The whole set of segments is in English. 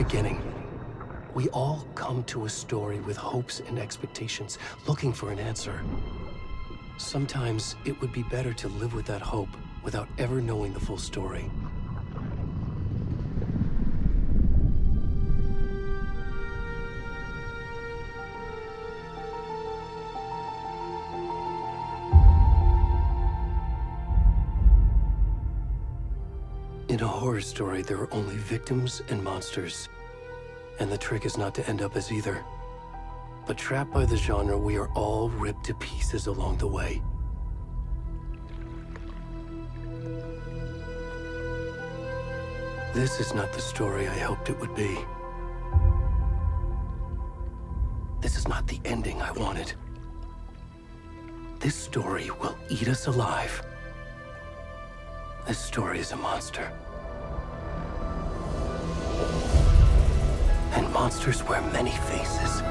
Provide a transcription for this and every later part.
beginning. We all come to a story with hopes and expectations, looking for an answer. Sometimes it would be better to live with that hope without ever knowing the full story. In a horror story, there are only victims and monsters. And the trick is not to end up as either. But trapped by the genre, we are all ripped to pieces along the way. This is not the story I hoped it would be. This is not the ending I wanted. This story will eat us alive. This story is a monster. And monsters wear many faces.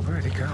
Where'd he go?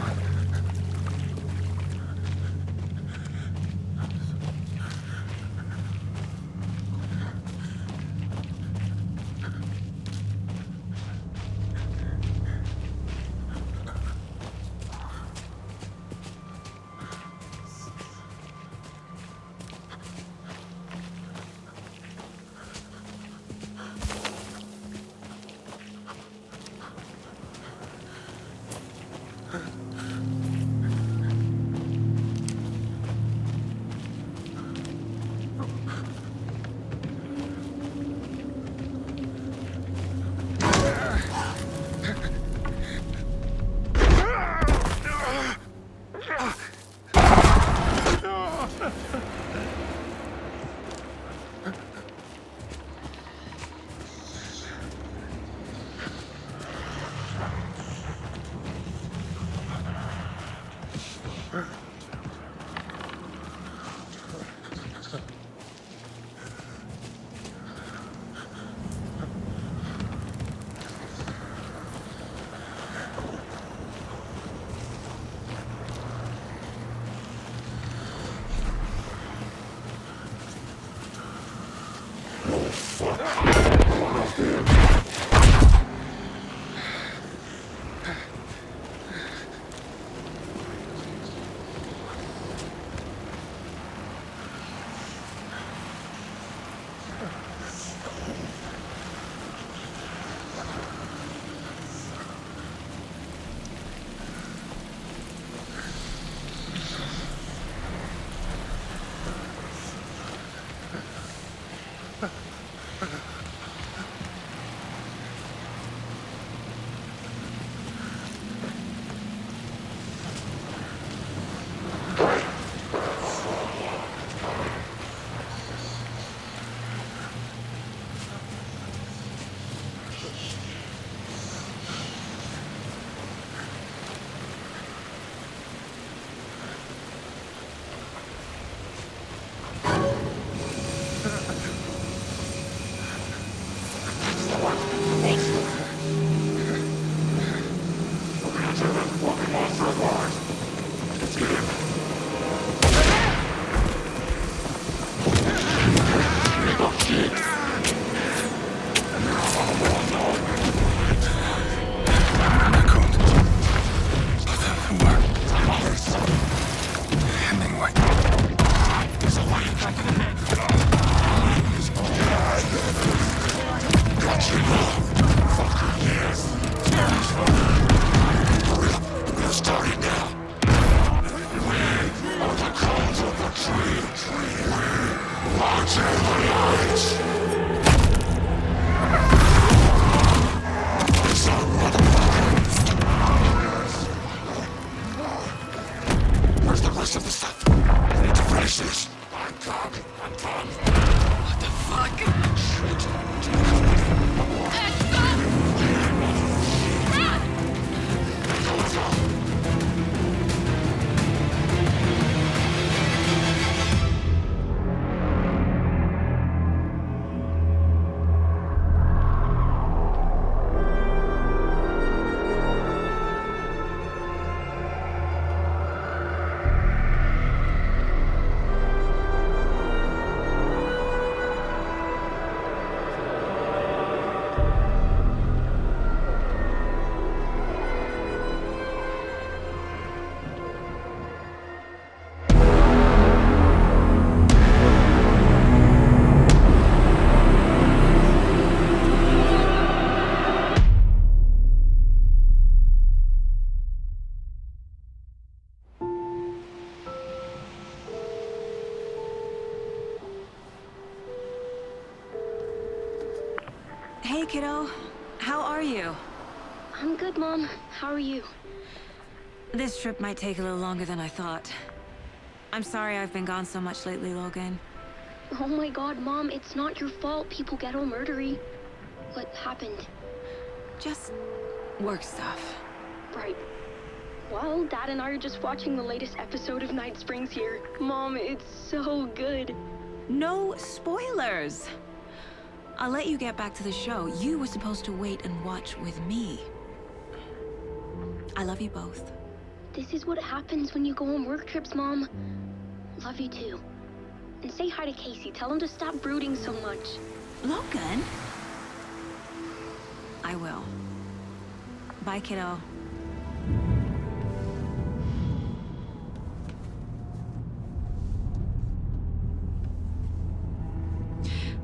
Where's the rest of the stuff? I need to finish this. I'm done. What the fuck? Hey, kiddo. How are you? I'm good, Mom. How are you? This trip might take a little longer than I thought. I'm sorry I've been gone so much lately, Logan. Oh my god, Mom, it's not your fault people get all murdery. What happened? Just work stuff. Right. Well, Dad and I are just watching the latest episode of Night Springs here. Mom, it's so good. No spoilers! I'll let you get back to the show. You were supposed to wait and watch with me. I love you both. This is what happens when you go on work trips, Mom. Love you too. And say hi to Casey. Tell him to stop brooding so much. Logan? I will. Bye, kiddo.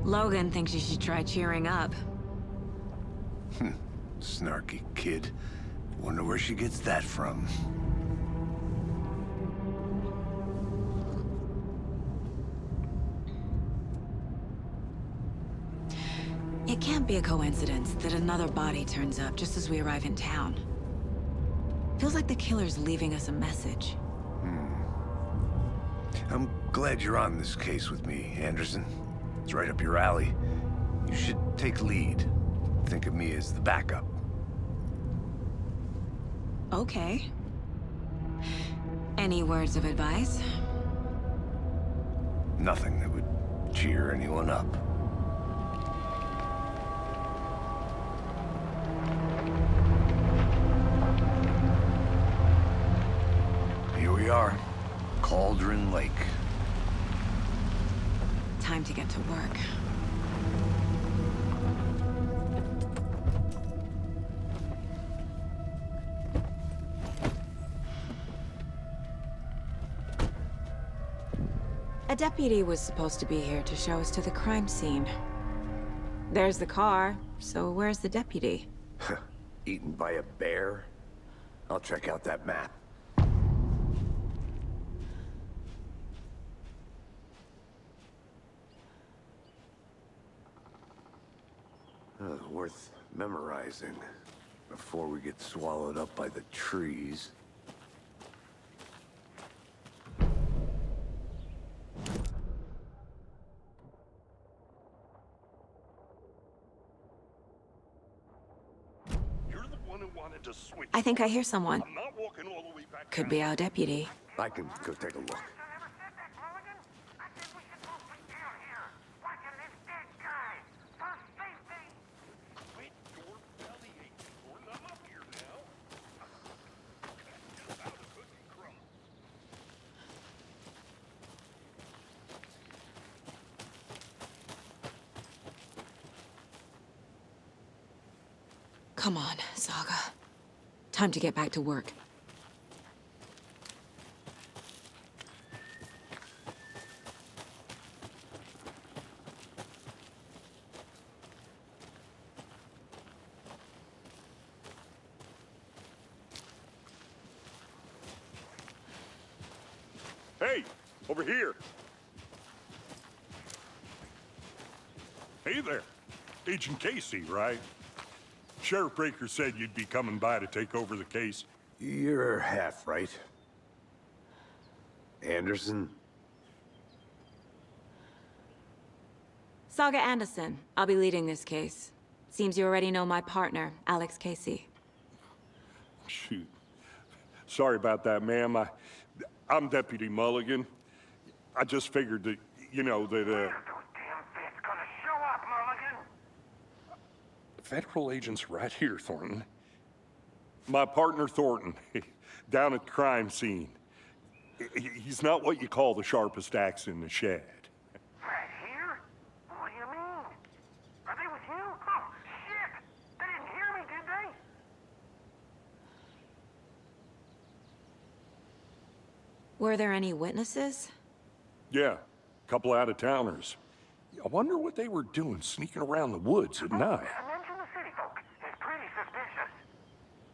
Logan thinks you should try cheering up. Snarky kid. Wonder where she gets that from. It can't be a coincidence that another body turns up just as we arrive in town. Feels like the killer's leaving us a message. I'm glad you're on this case with me, Anderson. It's right up your alley. You should take lead. Think of me as the backup. Okay. Any words of advice? Nothing that would cheer anyone up. Here we are. Cauldron Lake. Time to get to work. A deputy was supposed to be here to show us to the crime scene. There's the car, so where's the deputy? Eaten by a bear? I'll check out that map. Worth memorizing before we get swallowed up by the trees. You're the one who wanted to switch. I think I hear someone. I'm not walking all the way back. Could be our deputy. I can go take a look. Quit your belly aching, Gordon. I'm up here now. Just out of cookie crumb. Come on, Saga. Time to get back to work. Over here. Hey there. Agent Casey, right? Sheriff Breaker said you'd be coming by to take over the case. You're half right. Anderson? Saga Anderson. I'll be leading this case. Seems you already know my partner, Alex Casey. Shoot. Sorry about that, ma'am. I'm Deputy Mulligan. I just figured that, that, Those damn fists gonna show up, Mulligan! Federal agent's right here, Thornton. My partner, Thornton, down at the crime scene. He's not what you call the sharpest axe in the shed. Right here? What do you mean? Are they with you? Oh, shit! They didn't hear me, did they? Were there any witnesses? Yeah, a couple out-of-towners. I wonder what they were doing sneaking around the woods at night. Mention the city folk. It's pretty suspicious.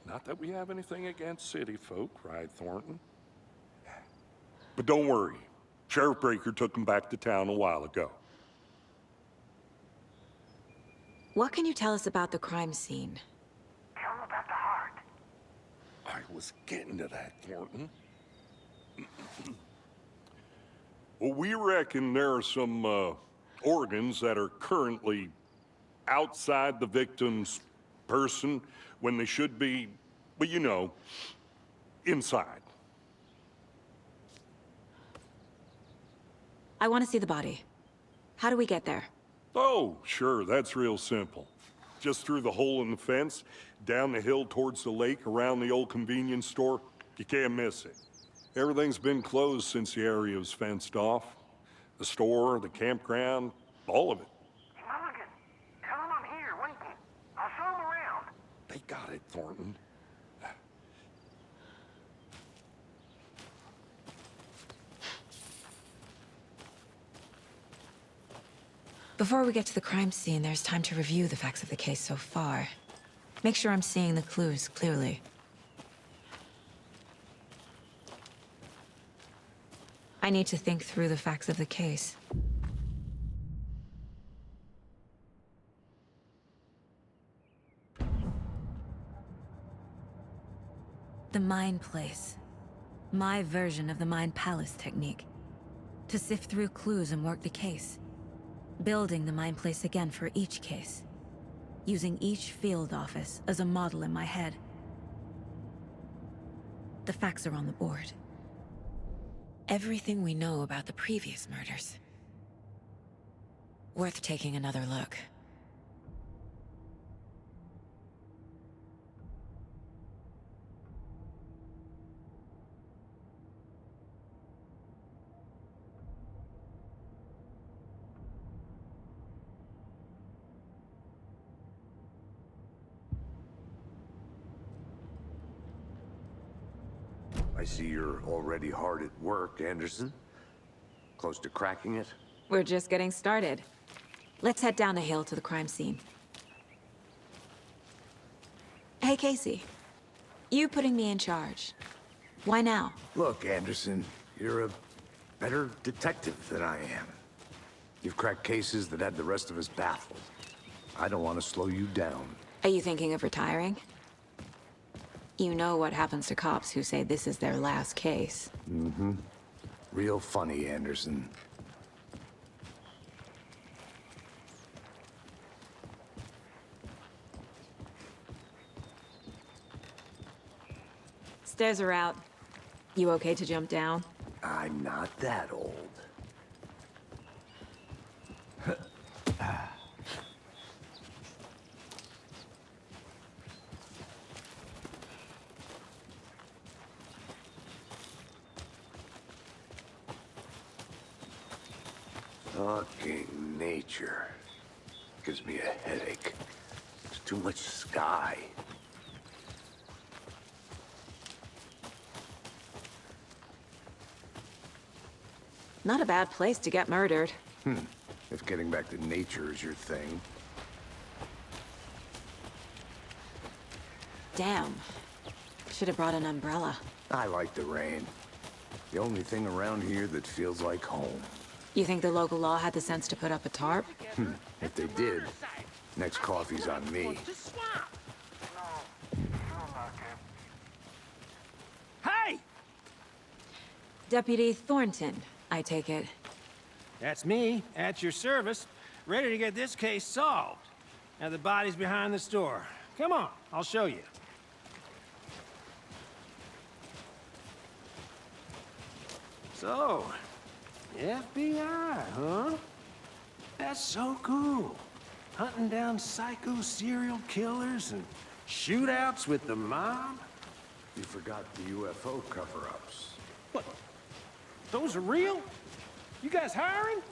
Not that we have anything against city folk, cried Thornton. But don't worry. Sheriff Breaker took them back to town a while ago. What can you tell us about the crime scene? Tell them about the heart. I was getting to that, Thornton. Well, we reckon there are some organs that are currently outside the victim's person when they should be, well, inside. I want to see the body. How do we get there? Oh, sure, that's real simple. Just through the hole in the fence, down the hill towards the lake, around the old convenience store. You can't miss it. Everything's been closed since the area was fenced off. The store, the campground, all of it. Mulligan, tell them I'm here, waiting. I'll show them around. They got it, Thornton. Before we get to the crime scene, there's time to review the facts of the case so far. Make sure I'm seeing the clues clearly. I need to think through the facts of the case. The Mind Place. My version of the Mind Palace technique. To sift through clues and work the case. Building the Mind Place again for each case. Using each field office as a model in my head. The facts are on the board. Everything we know about the previous murders. Worth taking another look. I see you're already hard at work, Anderson. Close to cracking it? We're just getting started. Let's head down the hill to the crime scene. Hey, Casey. You putting me in charge. Why now? Look, Anderson, you're a better detective than I am. You've cracked cases that had the rest of us baffled. I don't want to slow you down. Are you thinking of retiring? You know what happens to cops who say this is their last case. Mm-hmm. Real funny, Anderson. Stairs are out. You okay to jump down? I'm not that old. Fucking nature. Gives me a headache. There's too much sky. Not a bad place to get murdered. If getting back to nature is your thing. Damn. Should have brought an umbrella. I like the rain. The only thing around here that feels like home. You think the local law had the sense to put up a tarp? If they did, next coffee's on me. Hey! Deputy Thornton, I take it. That's me, at your service, ready to get this case solved. Now the body's behind the store. Come on, I'll show you. So, FBI, huh? That's so cool. Hunting down psycho serial killers and shootouts with the mob? You forgot the UFO cover-ups. What? Those are real? You guys hiring?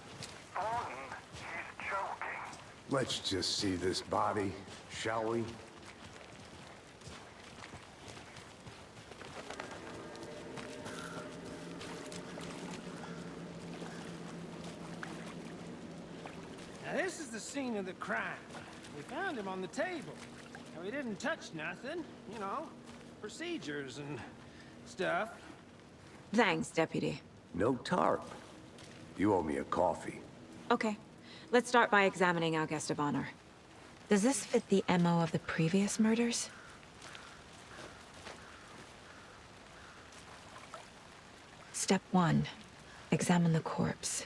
Thornton, he's joking. Let's just see this body, shall we? Now this is the scene of the crime. We found him on the table. Now he didn't touch nothing, you know, procedures and stuff. Thanks, Deputy. No tarp. You owe me a coffee. Okay, let's start by examining our guest of honor. Does this fit the MO of the previous murders? Step 1. Examine the corpse.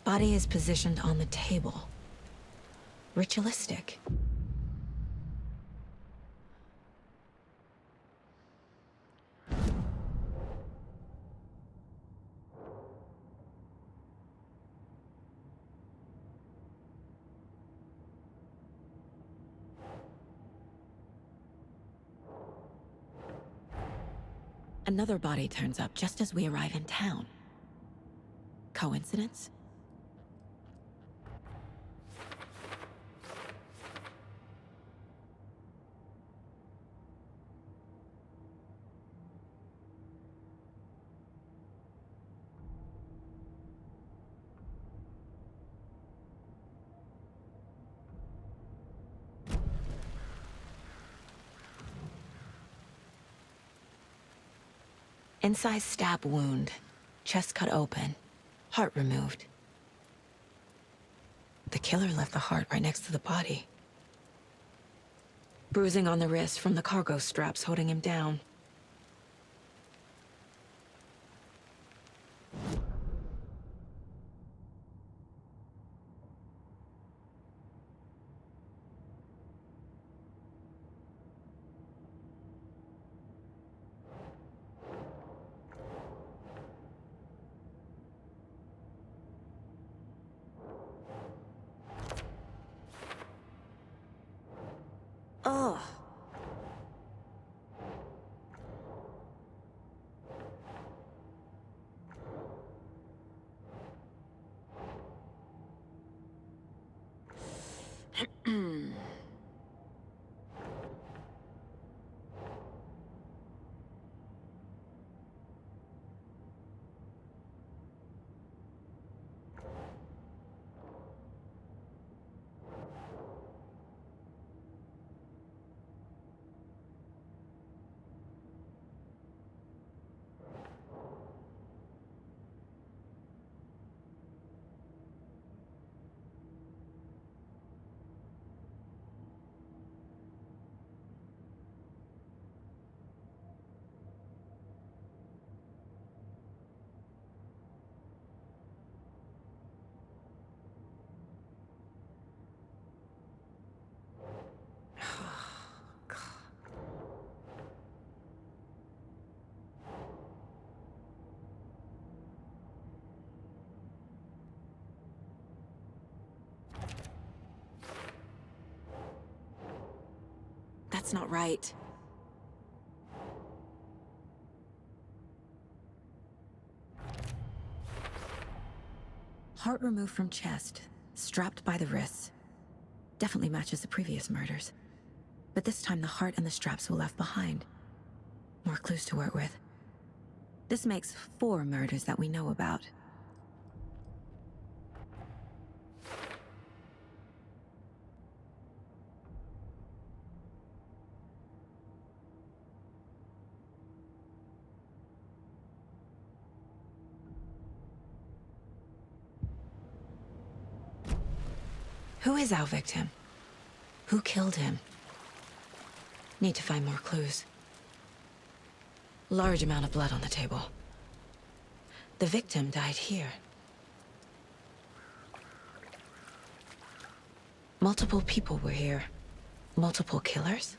Body is positioned on the table. Ritualistic. Another body turns up just as we arrive in town. Coincidence? Incised stab wound, chest cut open, heart removed. The killer left the heart right next to the body. Bruising on the wrist from the cargo straps holding him down. Ugh. That's not right. Heart removed from chest, strapped by the wrists. Definitely matches the previous murders. But this time the heart and the straps were left behind. More clues to work with. This makes 4 murders that we know about. Who is our victim? Who killed him? Need to find more clues. Large amount of blood on the table. The victim died here. Multiple people were here. Multiple killers?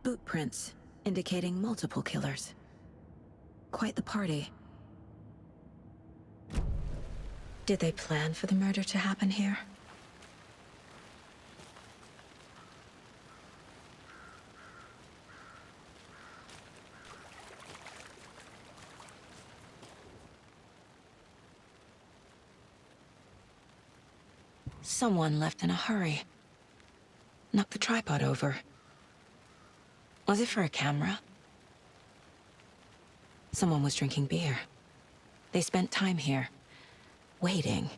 Boot prints, indicating multiple killers. Quite the party. Did they plan for the murder to happen here? Someone left in a hurry. Knocked the tripod over. Was it for a camera? Someone was drinking beer. They spent time here, waiting.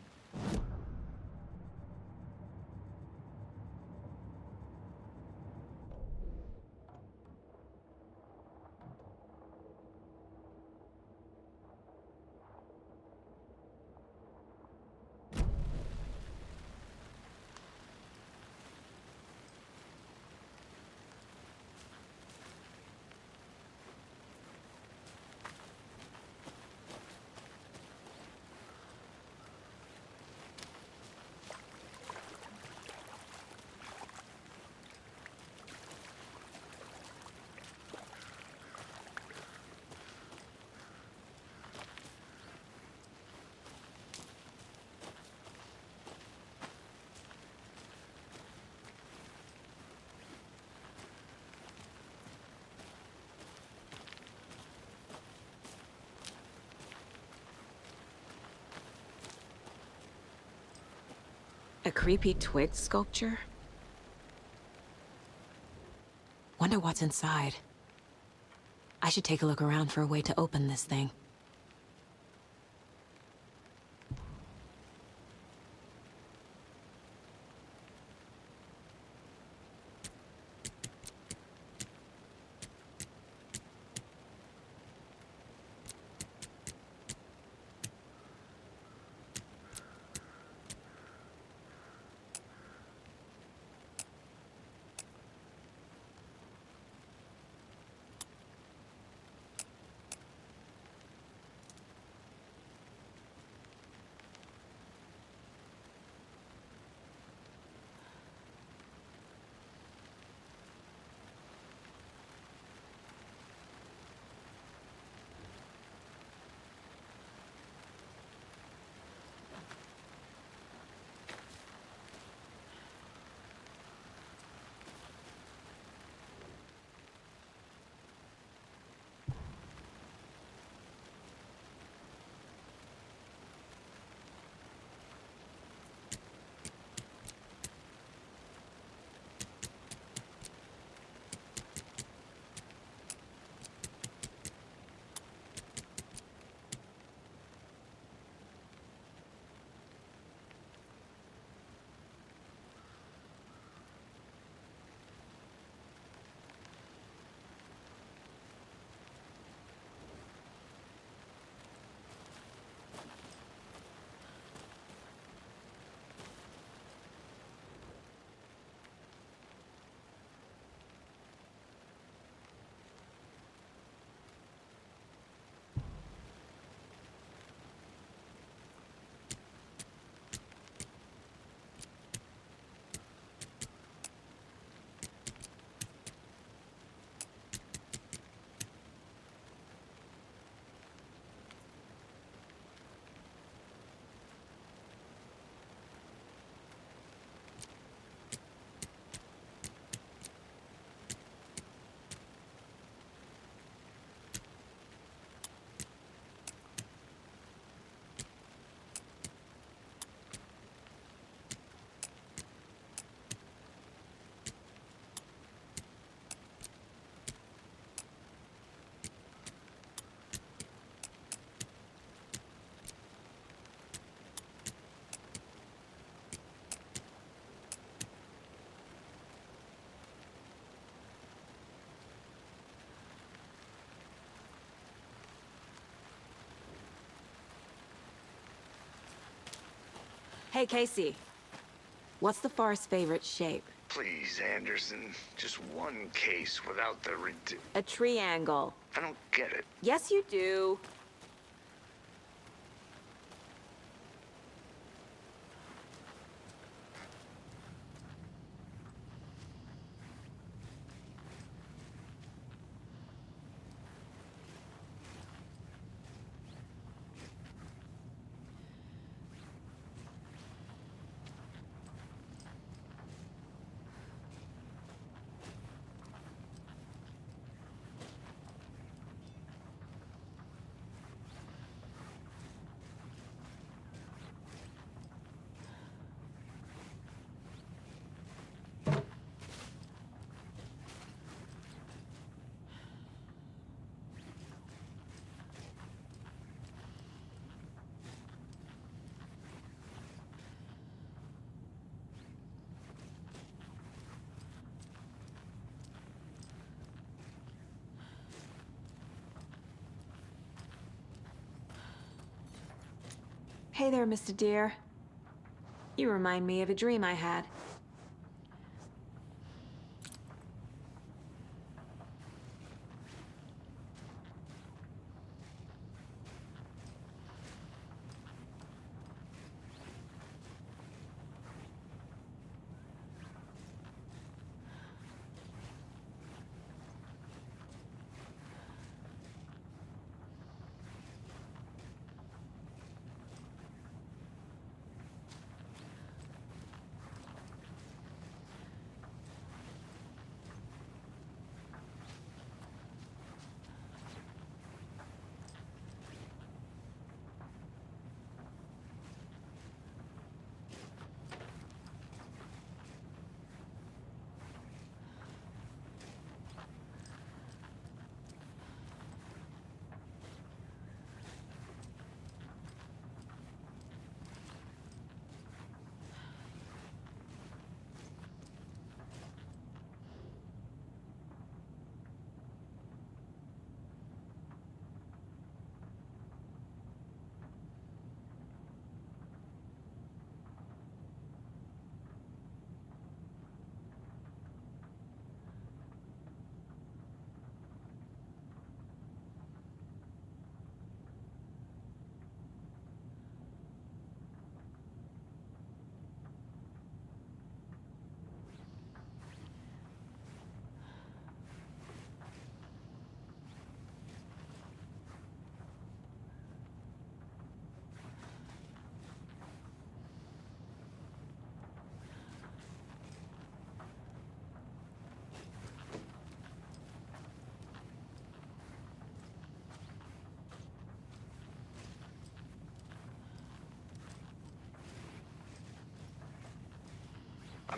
A creepy twig sculpture? Wonder what's inside. I should take a look around for a way to open this thing. Hey, Casey. What's the forest's favorite shape? Please, Anderson. Just one case without the A triangle. I don't get it. Yes, you do. Hey there, Mr. Deer. You remind me of a dream I had.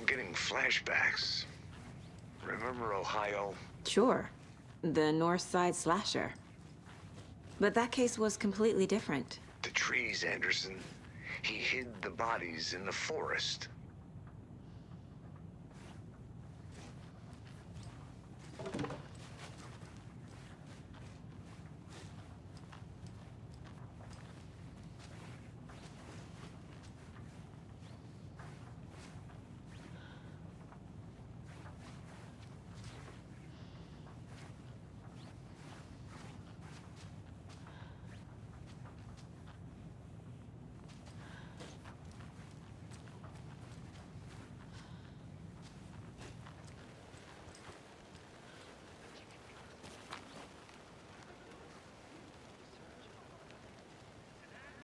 I'm getting flashbacks. Remember Ohio? Sure. The North Side slasher. But that case was completely different. The trees, Anderson. He hid the bodies in the forest.